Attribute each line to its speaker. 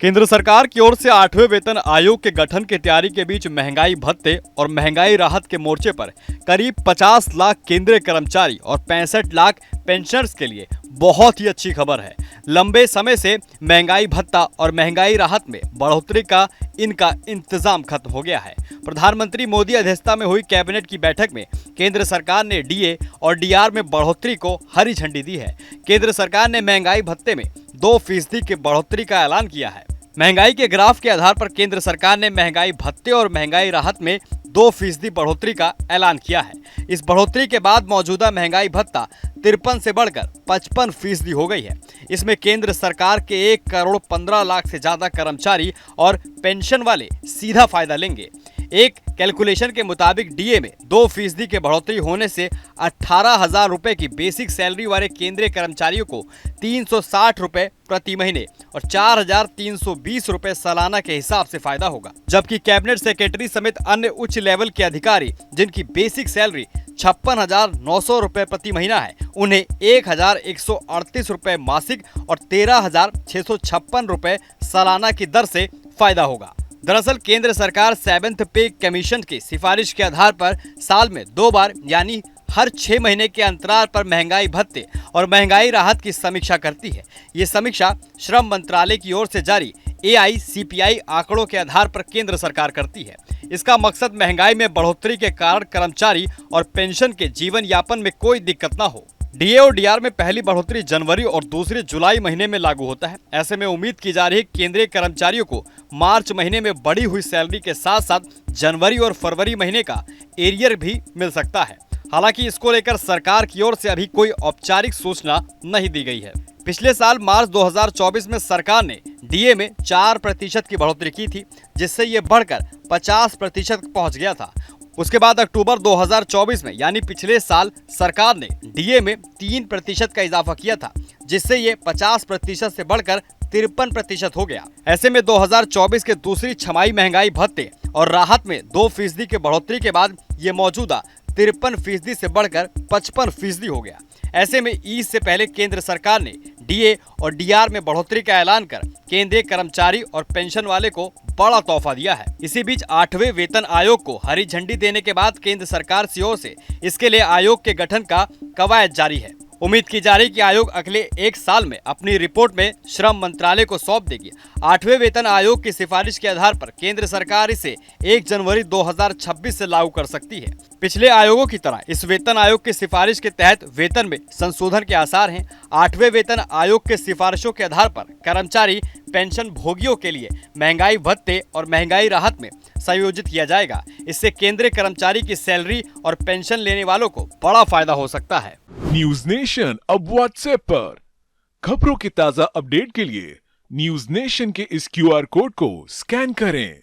Speaker 1: केंद्र सरकार की ओर से 8वें वेतन आयोग के गठन की तैयारी के बीच महंगाई भत्ते और महंगाई राहत के मोर्चे पर करीब 50 लाख केंद्रीय कर्मचारी और 65 लाख पेंशनर्स के लिए बहुत ही अच्छी खबर है। लंबे समय से महंगाई भत्ता और महंगाई राहत में बढ़ोतरी का इनका इंतजाम खत्म हो गया है। प्रधानमंत्री मोदी अध्यक्षता में हुई कैबिनेट की बैठक में केंद्र सरकार ने डीए और डीआर में बढ़ोतरी को हरी झंडी दी है। केंद्र सरकार ने महंगाई भत्ते में 2% की बढ़ोतरी का ऐलान किया है। महंगाई के ग्राफ के आधार पर केंद्र सरकार ने महंगाई भत्ते और महंगाई राहत में 2% बढ़ोतरी का ऐलान किया है। इस बढ़ोतरी के बाद मौजूदा महंगाई भत्ता 53 से बढ़कर 55% हो गई है। इसमें केंद्र सरकार के 1 करोड़ 15 लाख से ज्यादा कर्मचारी और पेंशन वाले सीधा फायदा लेंगे। एक कैलकुलेशन के मुताबिक डीए में 2% की बढ़ोतरी होने से 18,000 रुपए की बेसिक सैलरी वाले केंद्रीय कर्मचारियों को 360 रुपए प्रति महीने और 4,320 रुपए सालाना के हिसाब से फायदा होगा। जबकि कैबिनेट सेक्रेटरी समेत अन्य उच्च लेवल के अधिकारी जिनकी बेसिक सैलरी 56,900 रुपए प्रति महीना है, उन्हें 1,138 रुपए मासिक और 13,656 रुपए सालाना की दर से फायदा होगा। दरअसल केंद्र सरकार 7th पे कमीशन की सिफारिश के आधार पर साल में 2 बार यानी हर 6 महीने के अंतराल पर महंगाई भत्ते और महंगाई राहत की समीक्षा करती है। ये समीक्षा श्रम मंत्रालय की ओर से जारी AICPI आंकड़ों के आधार पर केंद्र सरकार करती है। इसका मकसद महंगाई में बढ़ोतरी के कारण कर्मचारी और पेंशन के जीवन यापन में कोई दिक्कत न हो। डीए और डीआर में पहली बढ़ोतरी जनवरी और दूसरी जुलाई महीने में लागू होता है। ऐसे में उम्मीद की जा रही है केंद्रीय कर्मचारियों को मार्च महीने में बढ़ी हुई सैलरी के साथ साथ जनवरी और फरवरी महीने का एरियर भी मिल सकता है। हालांकि इसको लेकर सरकार की ओर से अभी कोई औपचारिक सूचना नहीं दी गई है। पिछले साल मार्च 2024 में सरकार ने डीए में 4% की बढ़ोतरी की थी, जिससे ये बढ़कर 50% पहुंच गया था। उसके बाद अक्टूबर 2024 में यानी पिछले साल सरकार ने डीए में 3% का इजाफा किया था, जिससे ये 50% से बढ़कर 53% हो गया। ऐसे में 2024 के दूसरी छमाही महंगाई भत्ते और राहत में 2% की बढ़ोतरी के बाद ये मौजूदा 53% से बढ़कर 55% हो गया। ऐसे में ईद से पहले केंद्र सरकार ने डीए और डीआर में बढ़ोतरी का ऐलान कर केंद्रीय कर्मचारी और पेंशन वाले को बड़ा तोहफा दिया है। इसी बीच 8वें वेतन आयोग को हरी झंडी देने के बाद केंद्र सरकार की ओर से इसके लिए आयोग के गठन का कवायद जारी है। उम्मीद की जा रही कि आयोग अगले 1 साल में अपनी रिपोर्ट में श्रम मंत्रालय को सौंप देगी। 8वें वेतन आयोग की सिफारिश के आधार पर केंद्र सरकार इसे 1 जनवरी 2026 से लागू कर सकती है। पिछले आयोगों की तरह इस वेतन आयोग की सिफारिश के तहत वेतन में संशोधन के आसार हैं। 8वें वेतन आयोग के सिफारिशों के आधार पर कर्मचारी पेंशन भोगियों के लिए महंगाई भत्ते और महंगाई राहत में संयोजित किया जाएगा। इससे केंद्रीय कर्मचारी की सैलरी और पेंशन लेने वालों को बड़ा फायदा हो सकता है।
Speaker 2: न्यूज नेशन अब व्हाट्सएप पर खबरों के ताजा अपडेट के लिए न्यूज नेशन के इस QR कोड को स्कैन करें।